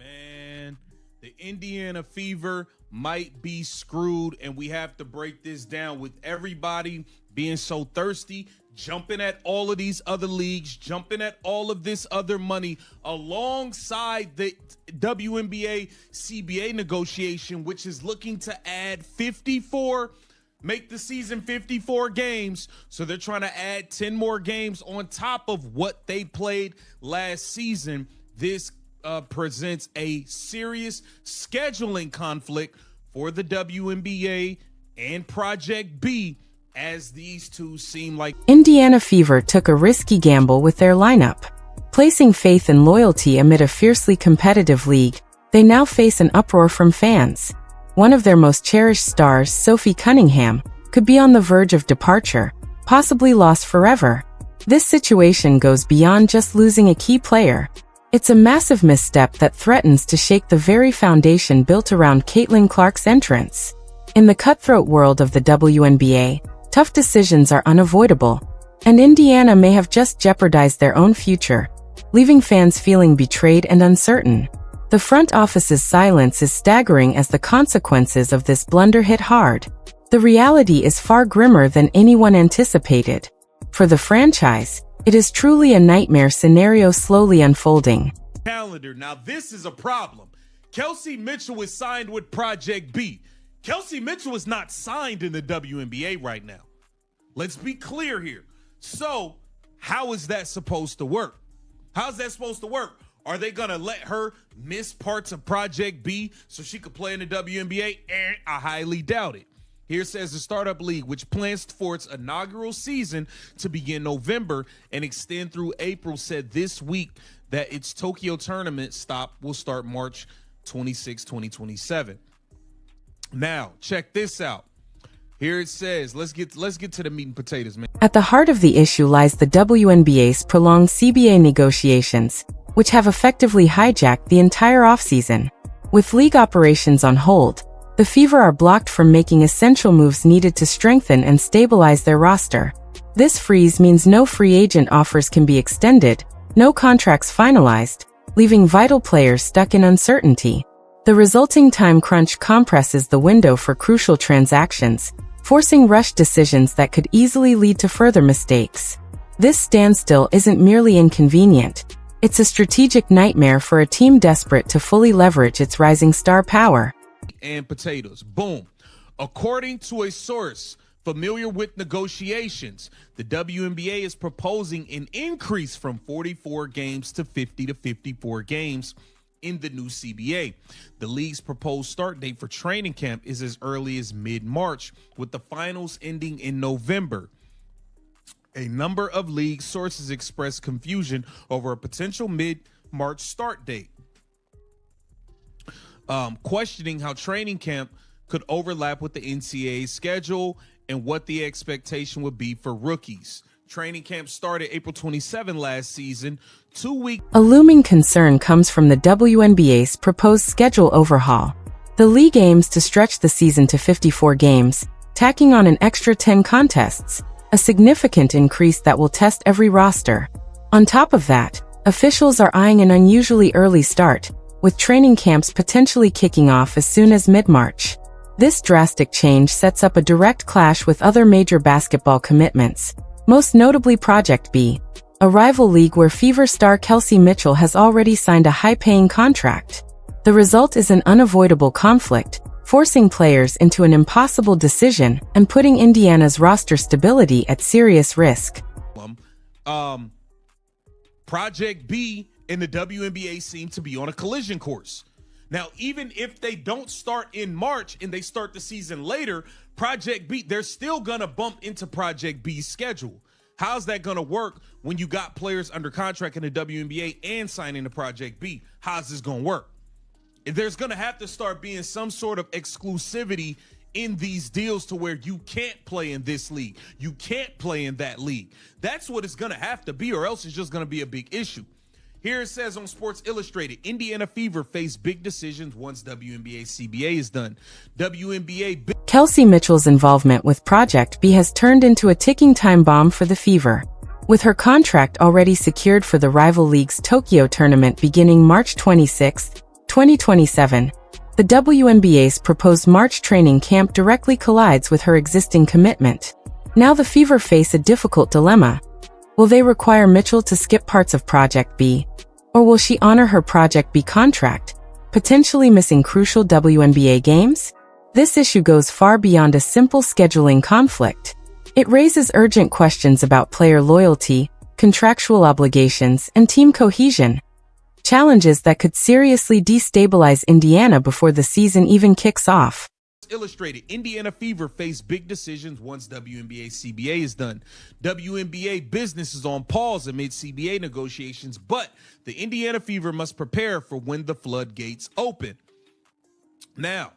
Man, the Indiana Fever might be screwed, and we have to break this down with everybody being so thirsty, jumping at all of these other leagues, jumping at all of this other money alongside the WNBA CBA negotiation, which is looking to add 54, make the season 54 games. So they're trying to add 10 more games on top of what they played last season. This presents a serious scheduling conflict for the WNBA and Project B, as these two seem like Indiana Fever took a risky gamble with their lineup. Placing faith and loyalty amid a fiercely competitive league, they now face an uproar from fans. One of their most cherished stars, Sophie Cunningham, could be on the verge of departure, possibly lost forever. This situation goes beyond just losing a key player. It's a massive misstep that threatens to shake the very foundation built around Caitlin Clark's entrance. In the cutthroat world of the WNBA, tough decisions are unavoidable, and Indiana may have just jeopardized their own future, leaving fans feeling betrayed and uncertain. The front office's silence is staggering as the consequences of this blunder hit hard. The reality is far grimmer than anyone anticipated. For the franchise, it is truly a nightmare scenario slowly unfolding. Calendar. Now this is a problem. Kelsey Mitchell is signed with Project B. Kelsey Mitchell is not signed in the WNBA right now. Let's be clear here. So how is that supposed to work? How's that supposed to work? Are they going to let her miss parts of Project B so she could play in the WNBA? I highly doubt it. Here says the Startup League, which plans for its inaugural season to begin November and extend through April, said this week that its Tokyo tournament stop will start March 26, 2027. Now, check this out. Here it says, let's get to the meat and potatoes, man. At the heart of the issue lies the WNBA's prolonged CBA negotiations, which have effectively hijacked the entire offseason. With league operations on hold, the Fever are blocked from making essential moves needed to strengthen and stabilize their roster. This freeze means no free agent offers can be extended, no contracts finalized, leaving vital players stuck in uncertainty. The resulting time crunch compresses the window for crucial transactions, forcing rushed decisions that could easily lead to further mistakes. This standstill isn't merely inconvenient. It's a strategic nightmare for a team desperate to fully leverage its rising star power. And potatoes. Boom. According to a source familiar with negotiations, the WNBA is proposing an increase from 44 games to 50 to 54 games in the new CBA. The league's proposed start date for training camp is as early as mid-March, with the finals ending in November. A number of league sources expressed confusion over a potential mid-March start date, questioning how training camp could overlap with the NCAA schedule and what the expectation would be for rookies. Training camp started April 27 last season, 2 weeks. A looming concern comes from the WNBA's proposed schedule overhaul. The league aims to stretch the season to 54 games, tacking on an extra 10 contests, a significant increase that will test every roster. On top of that, officials are eyeing an unusually early start, with training camps potentially kicking off as soon as mid-March. This drastic change sets up a direct clash with other major basketball commitments, most notably Project B, a rival league where Fever star Kelsey Mitchell has already signed a high-paying contract. The result is an unavoidable conflict, forcing players into an impossible decision and putting Indiana's roster stability at serious risk. Project B and the WNBA seem to be on a collision course. Now, even if they don't start in March and they start the season later, Project B, they're still going to bump into Project B's schedule. How's that going to work when you got players under contract in the WNBA and signing to Project B? How's this going to work? There's going to have to start being some sort of exclusivity in these deals to where you can't play in this league. You can't play in that league. That's what it's going to have to be, or else it's just going to be a big issue. Here it says on Sports Illustrated, Indiana Fever face big decisions once WNBA CBA is done. Kelsey Mitchell's involvement with Project B has turned into a ticking time bomb for the Fever. With her contract already secured for the rival league's Tokyo tournament beginning March 26, 2027, the WNBA's proposed March training camp directly collides with her existing commitment. Now the Fever face a difficult dilemma. Will they require Mitchell to skip parts of Project B? Or will she honor her Project B contract, potentially missing crucial WNBA games? This issue goes far beyond a simple scheduling conflict. It raises urgent questions about player loyalty, contractual obligations, and team cohesion. Challenges that could seriously destabilize Indiana before the season even kicks off. Illustrated, Indiana Fever face big decisions once WNBA CBA is done. WNBA business is on pause amid CBA negotiations, but the Indiana Fever must prepare for when the floodgates open. Now,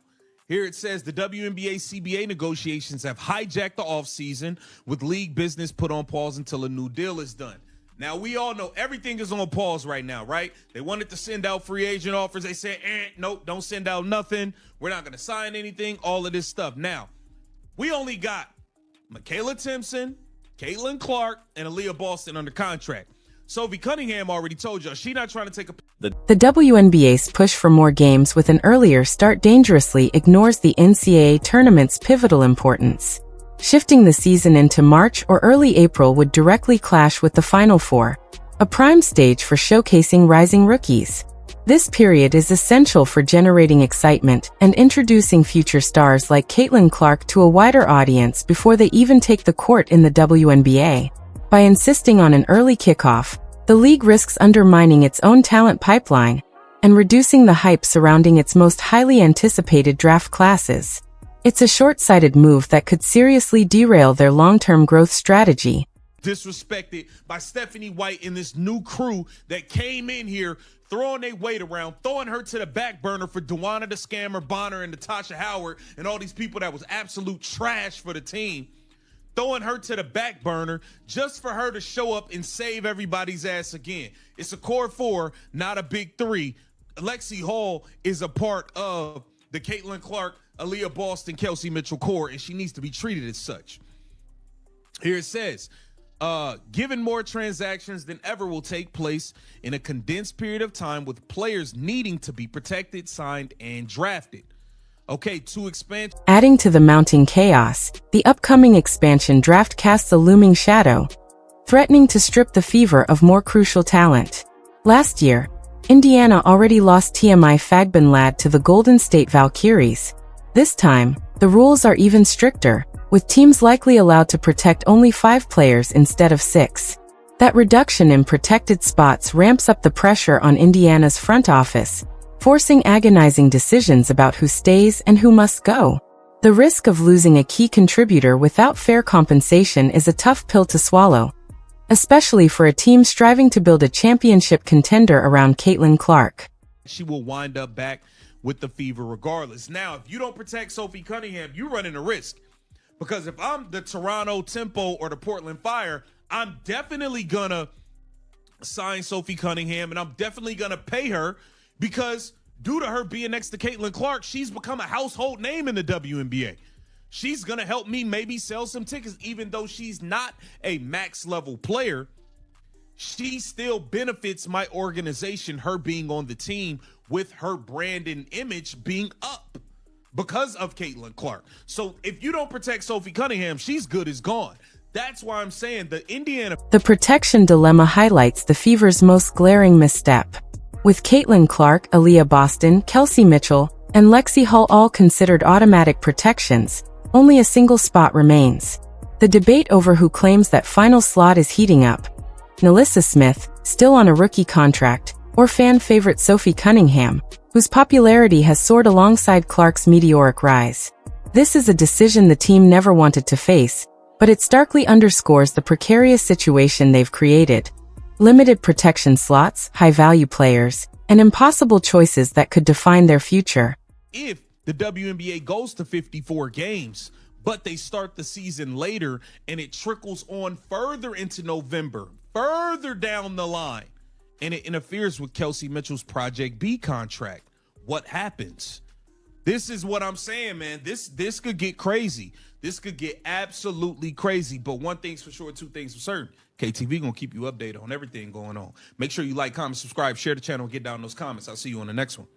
here it says the WNBA CBA negotiations have hijacked the offseason with league business put on pause until a new deal is done. Now, we all know everything is on pause right now, right? They wanted to send out free agent offers. They said, nope, don't send out nothing. We're not going to sign anything, all of this stuff. Now, we only got Michaela Timpson, Caitlin Clark, and Aaliyah Boston under contract. Sophie Cunningham already told y'all she's not trying to take a... The WNBA's push for more games with an earlier start dangerously ignores the NCAA tournament's pivotal importance. Shifting the season into March or early April would directly clash with the Final Four, a prime stage for showcasing rising rookies. This period is essential for generating excitement and introducing future stars like Caitlin Clark to a wider audience before they even take the court in the WNBA. By insisting on an early kickoff, the league risks undermining its own talent pipeline and reducing the hype surrounding its most highly anticipated draft classes. It's a short-sighted move that could seriously derail their long-term growth strategy. Disrespected by Stephanie White and this new crew that came in here throwing their weight around, throwing her to the back burner for Dewana the Scammer, Bonner, and Natasha Howard, and all these people that was absolute trash for the team. Throwing her to the back burner just for her to show up and save everybody's ass again. It's a core four, not a big three. Lexi Hall is a part of the Caitlin Clark, Aaliyah Boston, Kelsey Mitchell core, and she needs to be treated as such. Here it says, given more transactions than ever will take place in a condensed period of time with players needing to be protected, signed, and drafted. Okay, to expand. Adding to the mounting chaos, the upcoming expansion draft casts a looming shadow, threatening to strip the Fever of more crucial talent. Last year, Indiana already lost TMI Fagbin Lad to the Golden State Valkyries. This time, the rules are even stricter, with teams likely allowed to protect only 5 players instead of 6. That reduction in protected spots ramps up the pressure on Indiana's front office, forcing agonizing decisions about who stays and who must go. The risk of losing a key contributor without fair compensation is a tough pill to swallow, especially for a team striving to build a championship contender around Caitlin Clark. She will wind up back with the Fever regardless. Now, if you don't protect Sophie Cunningham, you're running a risk. Because if I'm the Toronto Tempo or the Portland Fire, I'm definitely gonna sign Sophie Cunningham, and I'm definitely gonna pay her because due to her being next to Caitlin Clark, she's become a household name in the WNBA. She's gonna help me maybe sell some tickets, even though she's not a max level player. She still benefits my organization, her being on the team with her brand and image being up because of Caitlin Clark. So if you don't protect Sophie Cunningham, she's good as gone. That's why I'm saying the Indiana... The protection dilemma highlights the Fever's most glaring misstep. With Caitlin Clark, Aaliyah Boston, Kelsey Mitchell, and Lexi Hall all considered automatic protections, only a single spot remains. The debate over who claims that final slot is heating up. Nalissa Smith, still on a rookie contract, or fan favorite Sophie Cunningham, whose popularity has soared alongside Clark's meteoric rise. This is a decision the team never wanted to face, but it starkly underscores the precarious situation they've created. Limited protection slots, high-value players, and impossible choices that could define their future. If the WNBA goes to 54 games, but they start the season later and it trickles on further into November, further down the line, and it interferes with Kelsey Mitchell's Project B contract, what happens? This is what I'm saying, man. This could get crazy. This could get absolutely crazy. But one thing's for sure, two things for certain. KTV gonna keep you updated on everything going on. Make sure you like, comment, subscribe, share the channel, and get down in those comments. I'll see you on the next one.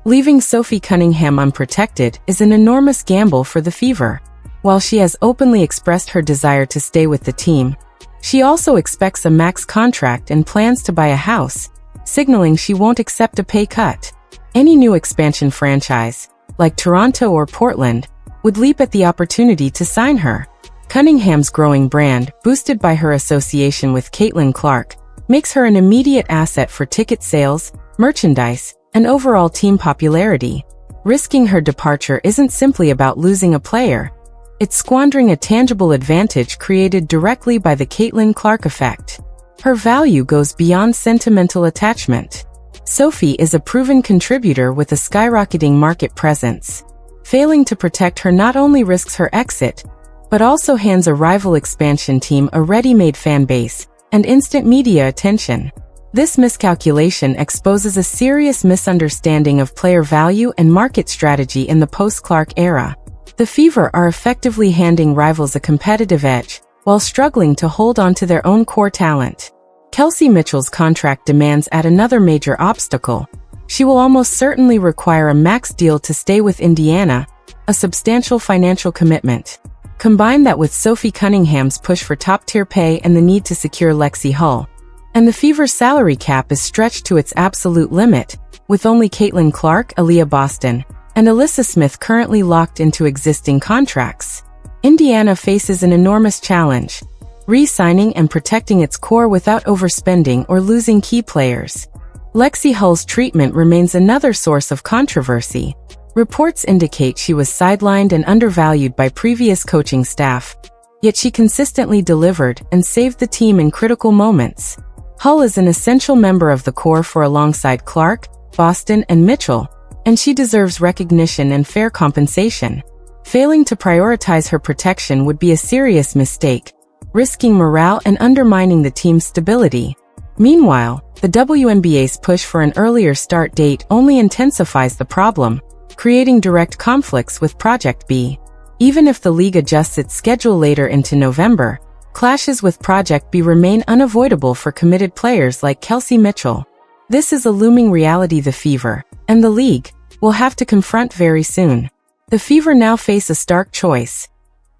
Leaving Sophie Cunningham unprotected is an enormous gamble for the Fever. While she has openly expressed her desire to stay with the team, she also expects a max contract and plans to buy a house, signaling she won't accept a pay cut. Any new expansion franchise, like Toronto or Portland, would leap at the opportunity to sign her. Cunningham's growing brand, boosted by her association with Caitlin Clark, makes her an immediate asset for ticket sales, merchandise, and overall team popularity. Risking her departure isn't simply about losing a player. It's squandering a tangible advantage created directly by the Caitlin Clark effect. Her value goes beyond sentimental attachment. Sophie is a proven contributor with a skyrocketing market presence. Failing to protect her not only risks her exit, but also hands a rival expansion team a ready-made fan base and instant media attention. This miscalculation exposes a serious misunderstanding of player value and market strategy in the post-Clark era. The Fever are effectively handing rivals a competitive edge, while struggling to hold on to their own core talent. Kelsey Mitchell's contract demands add another major obstacle. She will almost certainly require a max deal to stay with Indiana, a substantial financial commitment. Combine that with Sophie Cunningham's push for top-tier pay and the need to secure Lexi Hull, and the Fever's salary cap is stretched to its absolute limit, with only Caitlin Clark, Aaliyah Boston, and Alyssa Smith currently locked into existing contracts. Indiana faces an enormous challenge: re-signing and protecting its core without overspending or losing key players. Lexi Hull's treatment remains another source of controversy. Reports indicate she was sidelined and undervalued by previous coaching staff, yet she consistently delivered and saved the team in critical moments. Hull is an essential member of the core for alongside Clark, Boston, and Mitchell, and she deserves recognition and fair compensation. Failing to prioritize her protection would be a serious mistake, risking morale and undermining the team's stability. Meanwhile, the WNBA's push for an earlier start date only intensifies the problem, creating direct conflicts with Project B. Even if the league adjusts its schedule later into November, clashes with Project B remain unavoidable for committed players like Kelsey Mitchell. This is a looming reality the Fever, and the league, will have to confront very soon. The Fever now face a stark choice.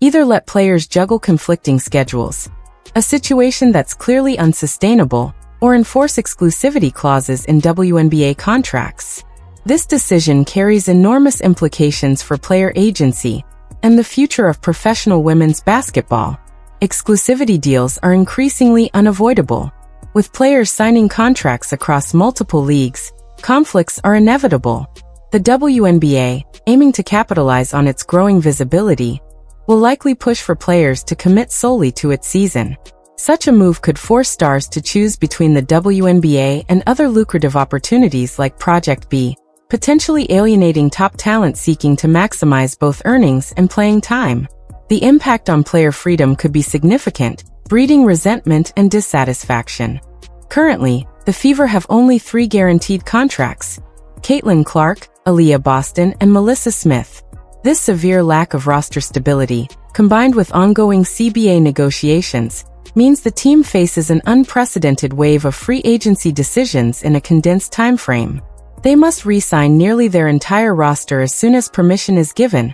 Either let players juggle conflicting schedules, a situation that's clearly unsustainable, or enforce exclusivity clauses in WNBA contracts. This decision carries enormous implications for player agency and the future of professional women's basketball. Exclusivity deals are increasingly unavoidable. With players signing contracts across multiple leagues, conflicts are inevitable. The WNBA, aiming to capitalize on its growing visibility, will likely push for players to commit solely to its season. Such a move could force stars to choose between the WNBA and other lucrative opportunities like Project B, potentially alienating top talent seeking to maximize both earnings and playing time. The impact on player freedom could be significant, breeding resentment and dissatisfaction. Currently, the Fever have only 3 guaranteed contracts: Caitlin Clark, Aaliyah Boston, and Melissa Smith. This severe lack of roster stability, combined with ongoing CBA negotiations, means the team faces an unprecedented wave of free agency decisions in a condensed timeframe. They must re-sign nearly their entire roster as soon as permission is given.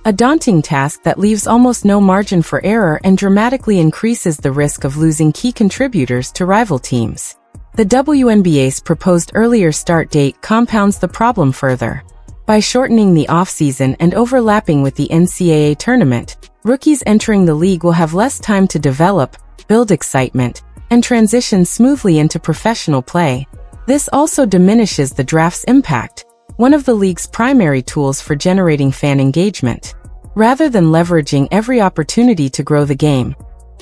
A daunting task that leaves almost no margin for error and dramatically increases the risk of losing key contributors to rival teams. The WNBA's proposed earlier start date compounds the problem further. By shortening the offseason and overlapping with the NCAA tournament, rookies entering the league will have less time to develop, build excitement, and transition smoothly into professional play. This also diminishes the draft's impact, one of the league's primary tools for generating fan engagement. Rather than leveraging every opportunity to grow the game,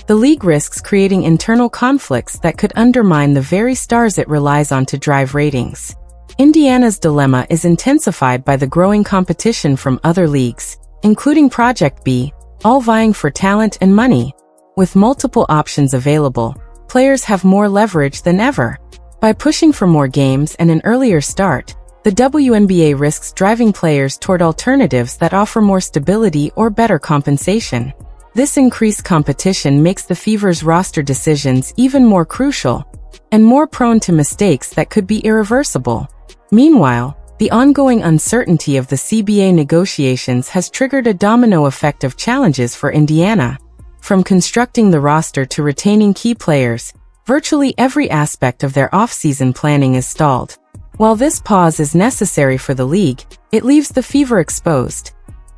the league risks creating internal conflicts that could undermine the very stars it relies on to drive ratings. Indiana's dilemma is intensified by the growing competition from other leagues, including Project B, all vying for talent and money. With multiple options available, players have more leverage than ever. By pushing for more games and an earlier start, the WNBA risks driving players toward alternatives that offer more stability or better compensation. This increased competition makes the Fever's roster decisions even more crucial and more prone to mistakes that could be irreversible. Meanwhile, The ongoing uncertainty of the CBA negotiations has triggered a domino effect of challenges for Indiana. From constructing the roster to retaining key players, virtually every aspect of their off-season planning is stalled. While this pause is necessary for the league, it leaves the Fever exposed.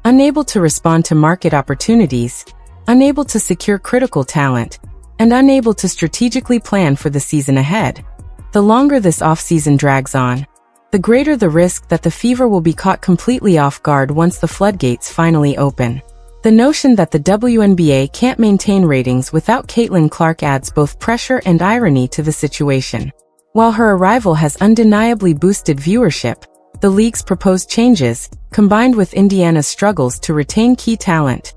Unable to respond to market opportunities, unable to secure critical talent, and unable to strategically plan for the season ahead. The longer this off-season drags on, the greater the risk that the Fever will be caught completely off guard once the floodgates finally open. The notion that the WNBA can't maintain ratings without Caitlin Clark adds both pressure and irony to the situation. While her arrival has undeniably boosted viewership, the league's proposed changes, combined with Indiana's struggles to retain key talent,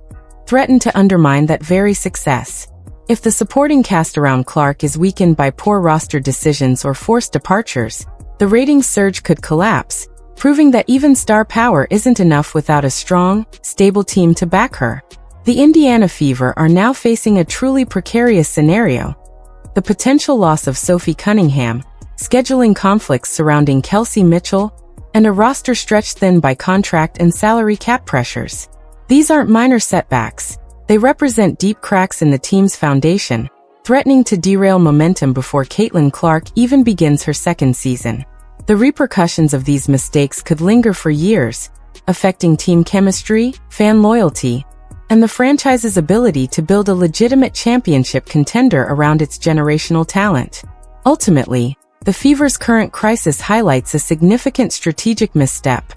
threaten to undermine that very success. If the supporting cast around Clark is weakened by poor roster decisions or forced departures, the ratings surge could collapse, proving that even star power isn't enough without a strong, stable team to back her. The Indiana Fever are now facing a truly precarious scenario. The potential loss of Sophie Cunningham, scheduling conflicts surrounding Kelsey Mitchell, and a roster stretched thin by contract and salary cap pressures. These aren't minor setbacks. They represent deep cracks in the team's foundation, threatening to derail momentum before Caitlin Clark even begins her second season. The repercussions of these mistakes could linger for years, affecting team chemistry, fan loyalty, and the franchise's ability to build a legitimate championship contender around its generational talent. Ultimately, the Fever's current crisis highlights a significant strategic misstep,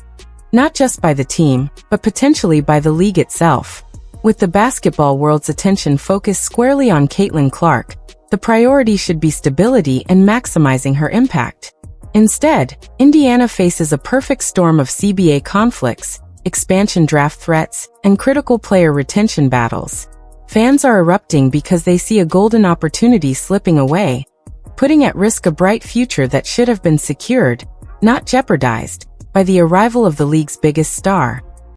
not just by the team, but potentially by the league itself. With the basketball world's attention focused squarely on Caitlin Clark, the priority should be stability and maximizing her impact. Instead, Indiana faces a perfect storm of CBA conflicts, expansion draft threats, and critical player retention battles. Fans are erupting because they see a golden opportunity slipping away, putting at risk a bright future that should have been secured, not jeopardized, by the arrival of the league's biggest star.